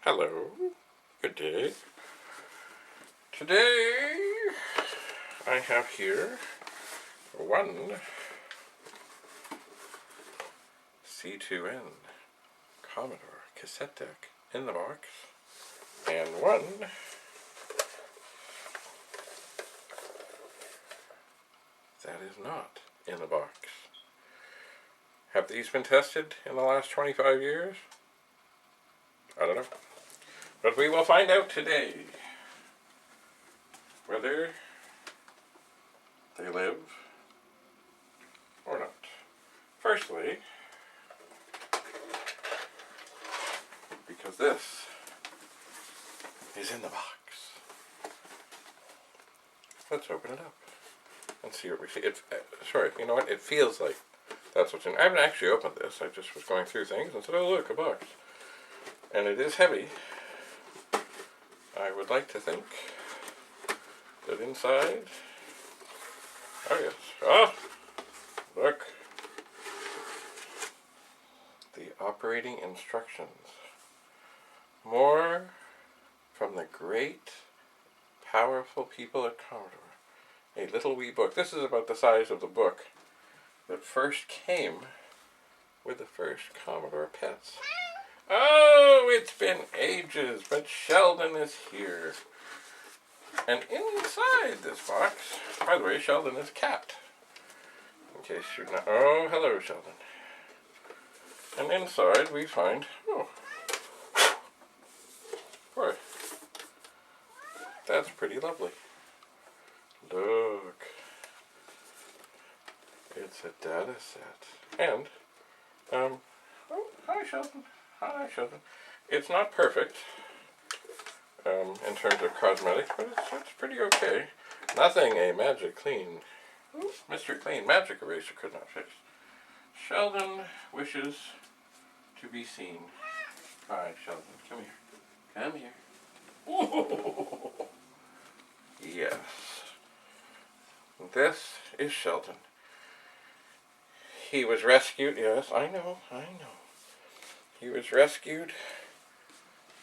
Hello, good day. Today I have here one C2N Commodore cassette deck in the box and one that is not in the box. Have these been tested in the last 25 years? I don't know. But we will find out today whether they live or not. Firstly, because this is in the box. Let's open it up and see what we see. Sorry, you know what? It feels like that's what's in. I haven't actually opened this. I just was going through things and said, oh look, a box. And it is heavy. I would like to think that inside, oh yes, look, the operating instructions. More from the great, powerful people at Commodore. A little wee book. This is about the size of the book that first came with the first Commodore pets. Oh, it's been ages, but Sheldon is here. And inside this box, by the way, Sheldon is a cat. In case you're not, oh, hello, Sheldon. And inside we find, oh, boy, that's pretty lovely. Look, it's a data set. And, oh, hi, Sheldon. Hi, Sheldon. It's not perfect in terms of cosmetics, but it's pretty okay. Nothing a Magic Clean, Mr. Clean Magic Eraser could not fix. Sheldon wishes to be seen. Hi, Sheldon. Come here. Come here. Oh, yes. This is Sheldon. He was rescued. Yes, I know. He was rescued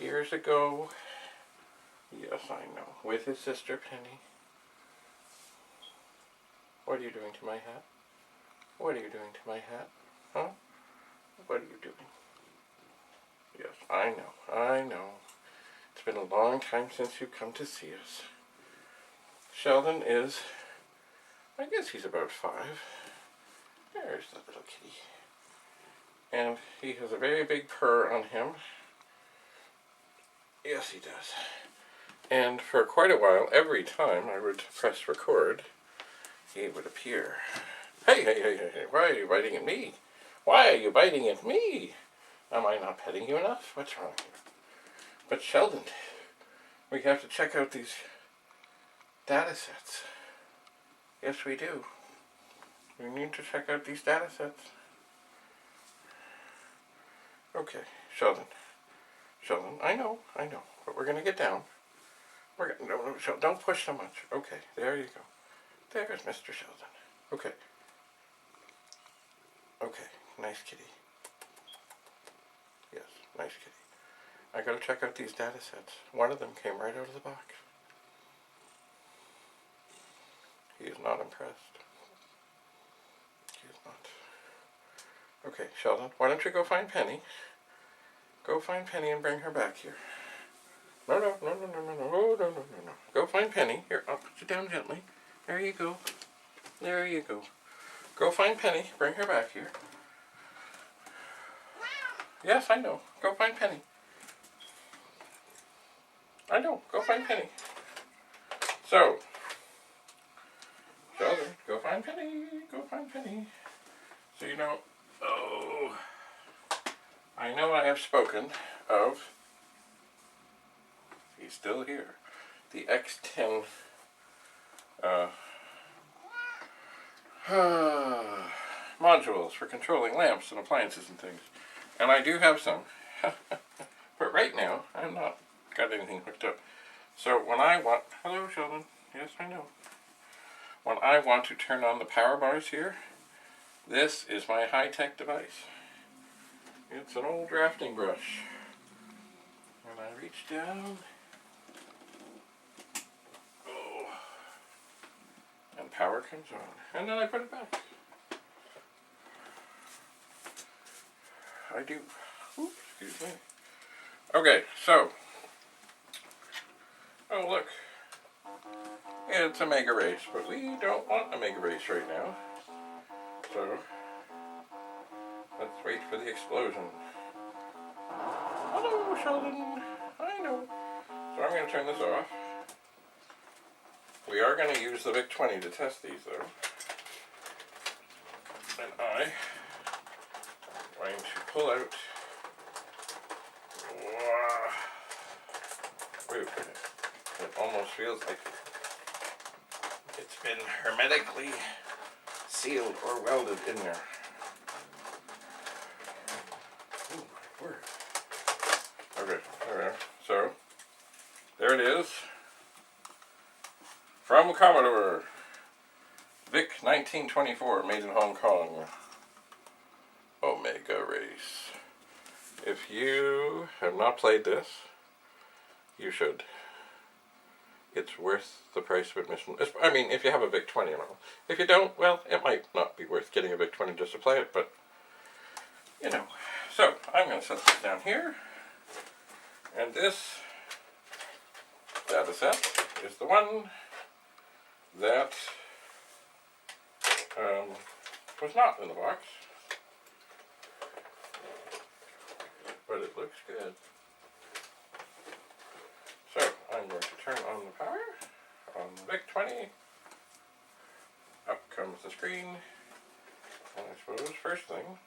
years ago. Yes, I know. With his sister Penny. What are you doing to my hat? What are you doing to my hat? Huh? What are you doing? Yes, I know. It's been a long time since you've come to see us. Sheldon is, I guess he's about 5. There's the little kitty. And he has a very big purr on him. Yes, he does. And for quite a while, every time I would press record, he would appear. Hey, why are you biting at me? Why are you biting at me? Am I not petting you enough? What's wrong here? But Sheldon, we have to check out these data sets. Yes, we do. We need to check out these data sets. Okay, Sheldon, I know, but we're going to get down. No, Sheldon, don't push so much. Okay, there you go. There's Mr. Sheldon. Okay, nice kitty. Yes, nice kitty. I got to check out these data sets. One of them came right out of the box. He is not impressed. He is not. Okay, Sheldon, why don't you go find Penny? Go find Penny and bring her back here. No. Go find Penny. Here, I'll put you down gently. There you go. Go find Penny. Bring her back here. Yes, I know. Go find Penny. I know. Go find Penny. So, Sheldon, go find Penny. So you know, I know I have spoken of, he's still here, the X10 modules for controlling lamps and appliances and things. And I do have some, but right now I'm not got anything hooked up. So when I want, hello Sheldon, yes I know. When I want to turn on the power bars here, this is my high-tech device. It's an old drafting brush. And I reach down. Oh. And power comes on. And then I put it back. I do. Oops, excuse me. Okay, so. Oh, look. It's a mega race, but we don't want a mega race right now. So, let's wait for the explosion. Hello, Sheldon. I know. So I'm going to turn this off. We are going to use the Vic-20 to test these, though. And I am going to pull out. Wait, it almost feels like it's been hermetically sealed or welded in there. Ooh, my word. Okay, there. So, there it is. From Commodore. Vic-20 made in Hong Kong. Omega Race. If you have not played this, you should. It's worth the price of admission. I mean, if you have a Vic-20 and all. If you don't, well, it might not be worth getting a Vic-20 just to play it, but, you know. So, I'm going to set this down here. And this dataset is the one that was not in the box. But it looks good. So, I'm going to turn on the power on the Vic-20. Up comes the screen. And I suppose, first thing,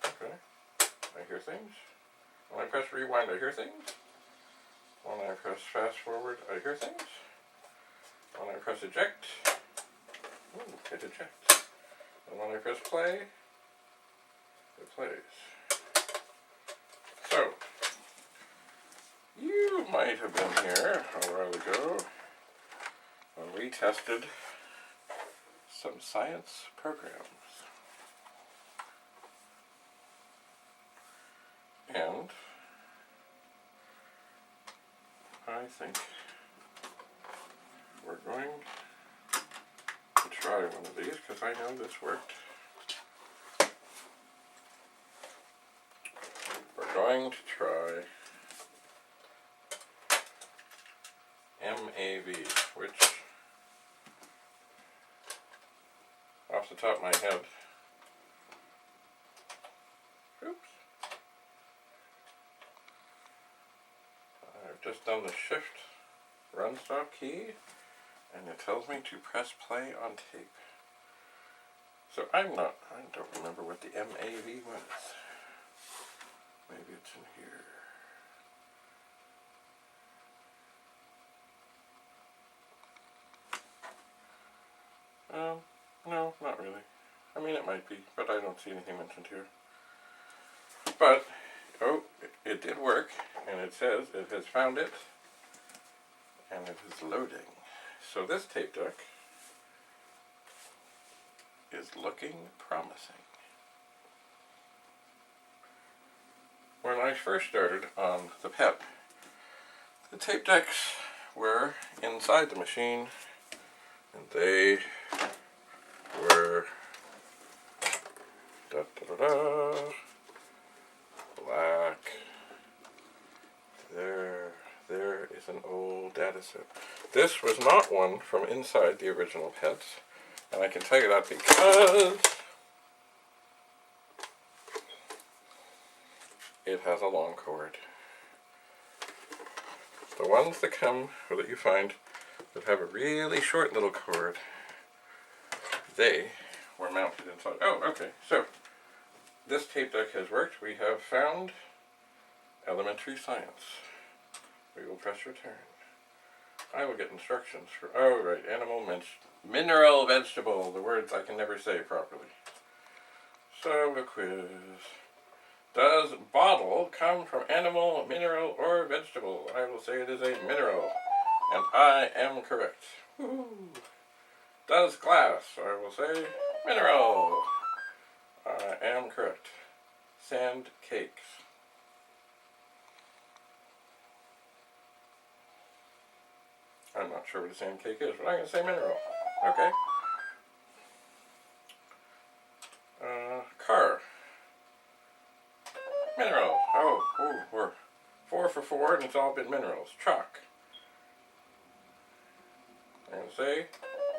okay, I hear things. When I press rewind, I hear things. When I press fast forward, I hear things. When I press eject, it ejects. And when I press play, it plays. So, you might have been here a while ago when we tested some science programs. And I think we're going to try one of these because I know this worked. We're going to try MAV, which off the top of my head, oops, I've just done the shift run stop key and it tells me to press play on tape. So I don't remember what the MAV was. Maybe it's in here. No, not really. I mean, it might be, but I don't see anything mentioned here. But, oh, it did work, and it says it has found it, and it is loading. So this tape deck is looking promising. When I first started on the PEP, the tape decks were inside the machine, and they were black. There is an old dataset. This was not one from inside the original PETs, and I can tell you that because it has a long cord. The ones that come, or that you find, that have a really short little cord, they were mounted inside. Oh, okay, so this tape deck has worked. We have found elementary science. We will press return. I will get instructions for, oh right, mineral, vegetable, the words I can never say properly. So a quiz. Does bottle come from animal, mineral, or vegetable? I will say it is a mineral, and I am correct. Woo-hoo. Does glass? I will say mineral. I am correct. Sand cakes. I'm not sure what a sand cake is, but I'm going to say mineral. Okay. Car. Mineral. Oh, ooh, we're 4 for 4 and it's all been minerals. Truck. I'm going to say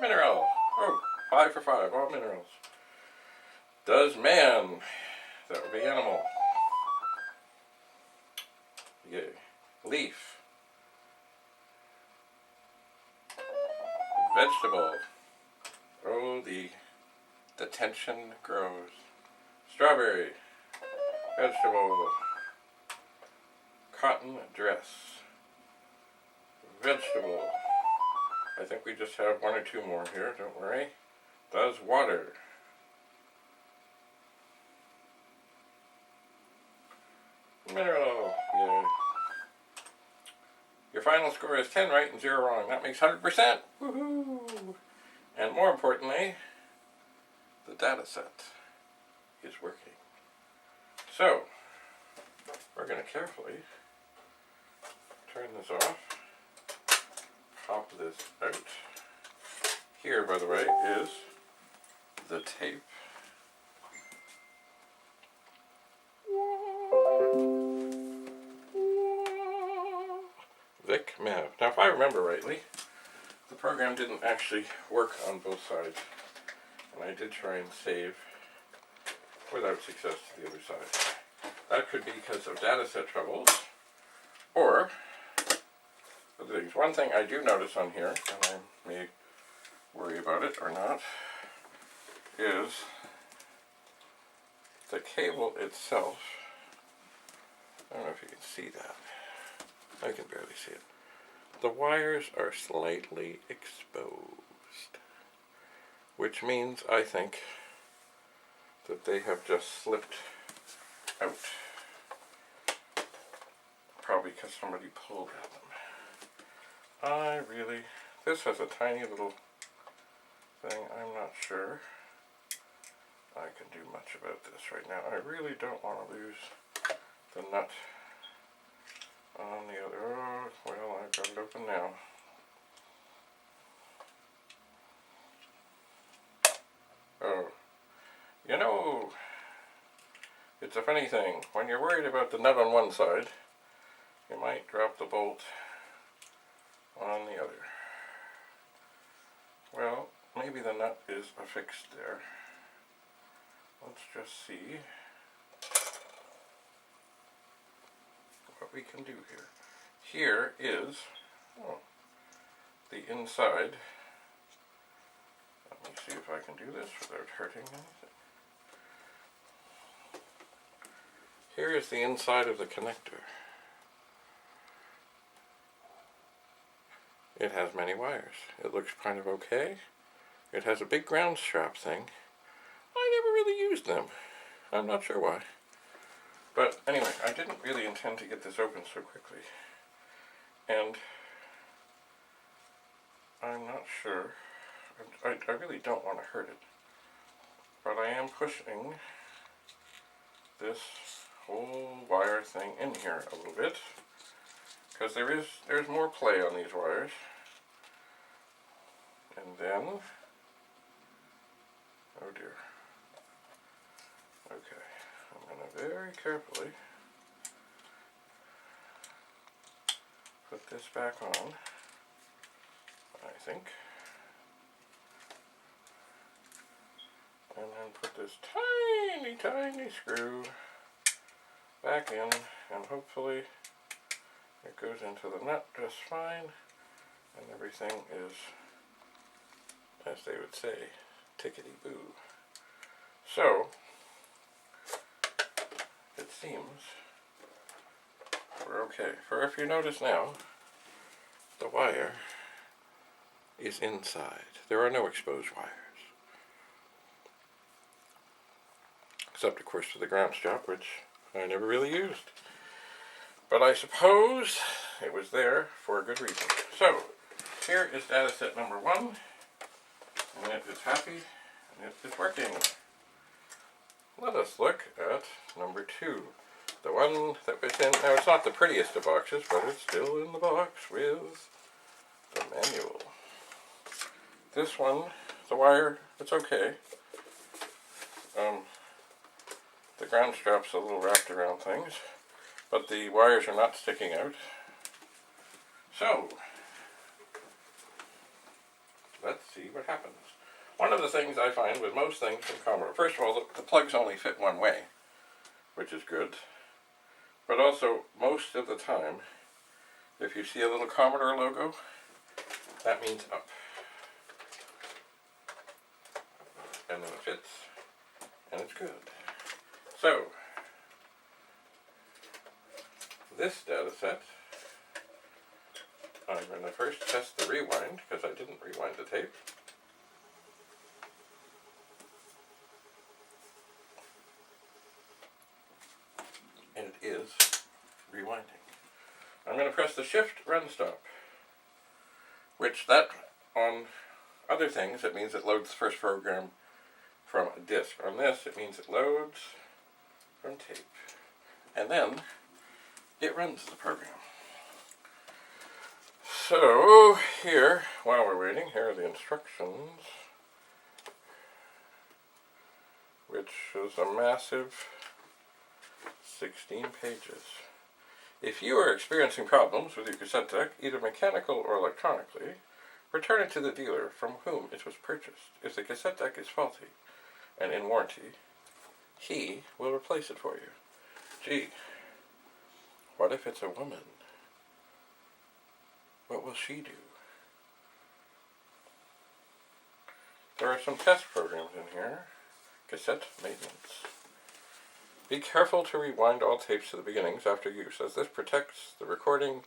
mineral. Oh, 5 for 5, all minerals. Does man. That would be animal. Yay. Leaf. Vegetable. Oh, the tension grows. Strawberry. Vegetable. Cotton dress. Vegetable. I think we just have 1 or 2 more here, don't worry. Does water. Mineral. Yay. Your final score is 10 right and 0 wrong. That makes 100%. Woohoo! And more importantly, the data set is working. So, we're going to carefully turn this off, pop this out. Here, by the way, is the tape. Vic-20. Now, if I remember rightly, the program didn't actually work on both sides, and I did try and save without success to the other side. That could be because of dataset troubles, or other things. One thing I do notice on here, and I may worry about it or not, is the cable itself. I don't know if you can see that. I can barely see it. The wires are slightly exposed, which means I think that they have just slipped out. Probably because somebody pulled at them. This has a tiny little thing. I'm not sure I can do much about this right now. I really don't want to lose the nut on the other. Oh, well, I've got it open now. Oh, you know, it's a funny thing. When you're worried about the nut on one side, you might drop the bolt on the other. Well, maybe the nut is affixed there. Let's just see what we can do here. Here is the inside. Let me see if I can do this without hurting anything. Here is the inside of the connector. It has many wires. It looks kind of okay. It has a big ground strap thing. I never really used them. I'm not sure why. But anyway, I didn't really intend to get this open so quickly. And I'm not sure. I really don't want to hurt it. But I am pushing this whole wire thing in here a little bit, because there's more play on these wires. And then, oh dear. Okay, I'm going to very carefully put this back on, I think. And then put this tiny, tiny screw back in, and hopefully it goes into the nut just fine, and everything is, as they would say, tickety-boo. So, it seems we're okay. For if you notice now, the wire is inside. There are no exposed wires. Except, of course, for the ground strap, which I never really used. But I suppose it was there for a good reason. So, here is dataset number 1, and it is happy, and it is working. Let us look at number 2. The one that was in, now it's not the prettiest of boxes, but it's still in the box with the manual. This one, the wire, it's okay. The ground strap's a little wrapped around things, but the wires are not sticking out. So, let's see what happens. One of the things I find with most things from Commodore, first of all, the plugs only fit one way, which is good. But also, most of the time, if you see a little Commodore logo, that means up. And then it fits, and it's good. So, this data set, I'm going to first test the rewind, because I didn't rewind the tape. And it is rewinding. I'm going to press the shift run stop, which that, on other things, it means it loads the first program from a disk. On this, it means it loads from tape. And then, it runs the program. So, here, while we're waiting, here are the instructions, which is a massive 16 pages. If you are experiencing problems with your cassette deck, either mechanical or electronically, return it to the dealer from whom it was purchased. If the cassette deck is faulty and in warranty, he will replace it for you. Gee, what if it's a woman? What will she do? There are some test programs in here. Cassette maintenance. Be careful to rewind all tapes to the beginnings after use, as this protects the recording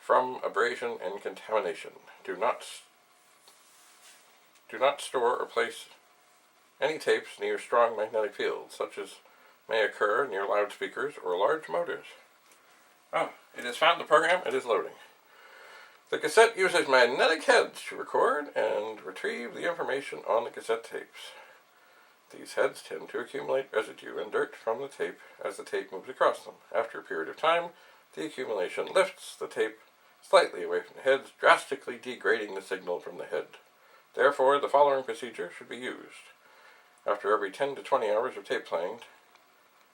from abrasion and contamination. Do not store or place any tapes near strong magnetic fields, such as may occur near loudspeakers or large motors. Ah, it has found the program. It is loading. The cassette uses magnetic heads to record and retrieve the information on the cassette tapes. These heads tend to accumulate residue and dirt from the tape as the tape moves across them. After a period of time, the accumulation lifts the tape slightly away from the heads, drastically degrading the signal from the head. Therefore, the following procedure should be used after every 10 to 20 hours of tape playing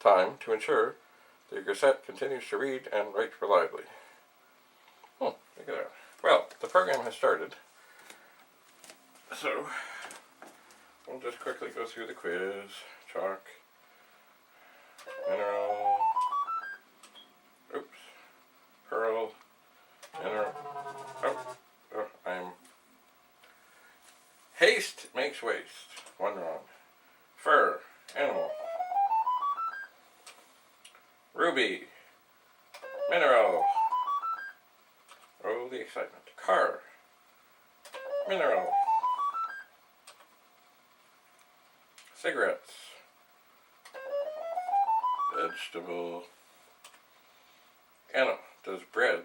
time to ensure the cassette continues to read and write reliably. Look at that. Well, the program has started, so we'll just quickly go through the quiz. Chalk, mineral, oops, pearl, mineral, haste makes waste, one wrong. Fur, animal. Ruby, mineral. Oh, the excitement. Car, mineral. Cigarettes, vegetable. Anna does bread,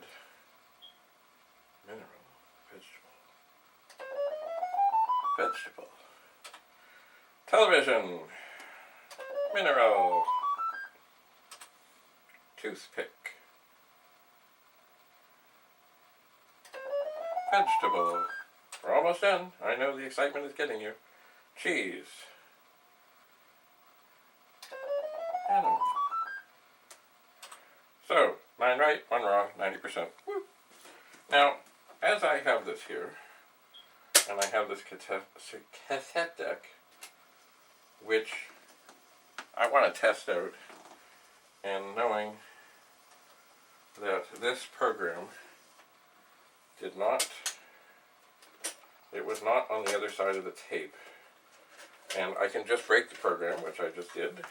mineral, vegetable. Television, mineral. Toothpick, vegetable. We're almost done. I know the excitement is getting you. Cheese, animal. So, 9 right, 1 wrong, 90%. Woo. Now, as I have this here, and I have this cassette deck, which I want to test out, and knowing that this program it was not on the other side of the tape, and I can just break the program, which I just did.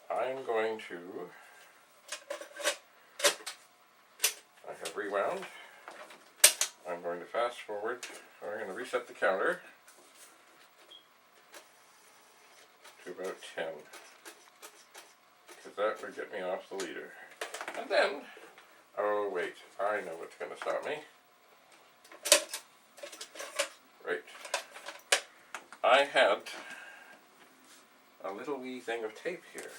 I'm going to, I have rewound, I'm going to fast forward, I'm going to reset the counter to about 10, because that would get me off the leader. And then, oh wait, I know what's going to stop me. Right. I had a little wee thing of tape here.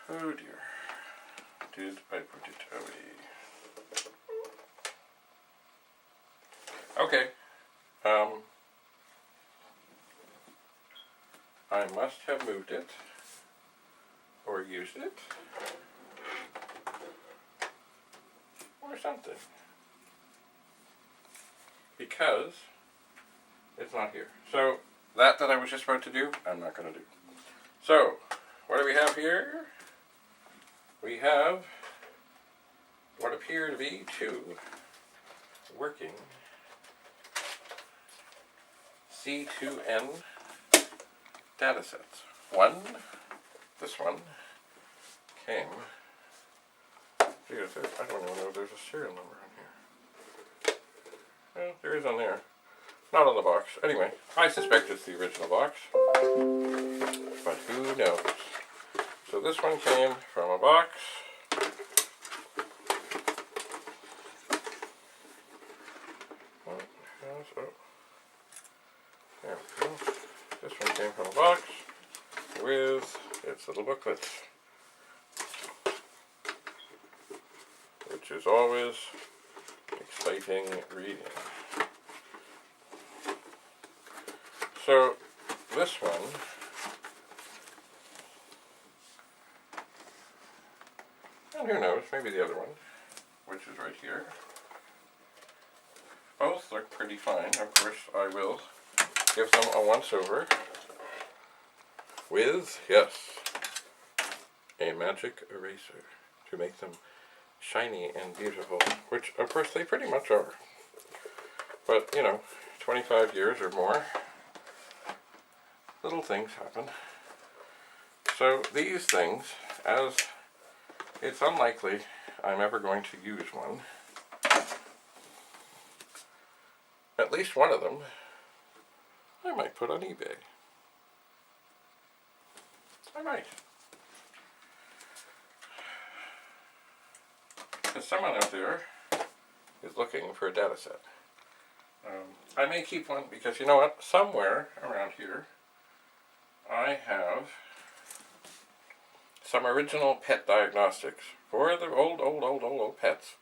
Oh dear. Did I put it away? Okay. I must have moved it or used it or something, because it's not here. So that I was just about to do, I'm not going to do. So what do we have here? We have what appear to be two working C2N datasets. This one came, I don't even know if there's a serial number on here. Well, there is on there. Not on the box. Anyway, I suspect it's the original box, but who knows? So this one came from a box. There we go. This one came from a box with its little booklet, which is always exciting reading. So this one and who knows, maybe the other one, which is right here. Both look pretty fine. Of course, I will give them a once-over with, yes, a magic eraser to make them shiny and beautiful, which, of course, they pretty much are. But, you know, 25 years or more, little things happen. So these things, as it's unlikely I'm ever going to use one, at least one of them I might put on eBay. I might. Because someone out there is looking for a Datasette. I may keep one because, you know what, somewhere around here I have some original pet diagnostics for the old pets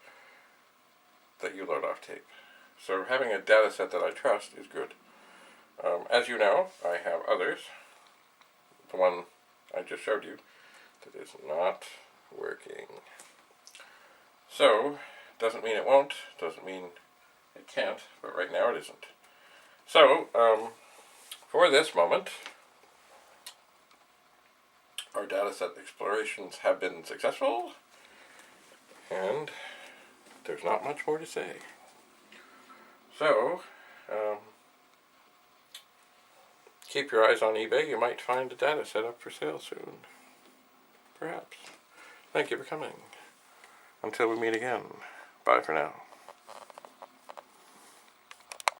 that you load off tape. So having a Datasette that I trust is good. As you know, I have others. The one I just showed you that is not working. So, doesn't mean it won't, doesn't mean it can't, but right now it isn't. So, for this moment, our Datasette explorations have been successful, and there's not much more to say. So, keep your eyes on eBay. You might find a Datasette up for sale soon. Perhaps. Thank you for coming. Until we meet again. Bye for now.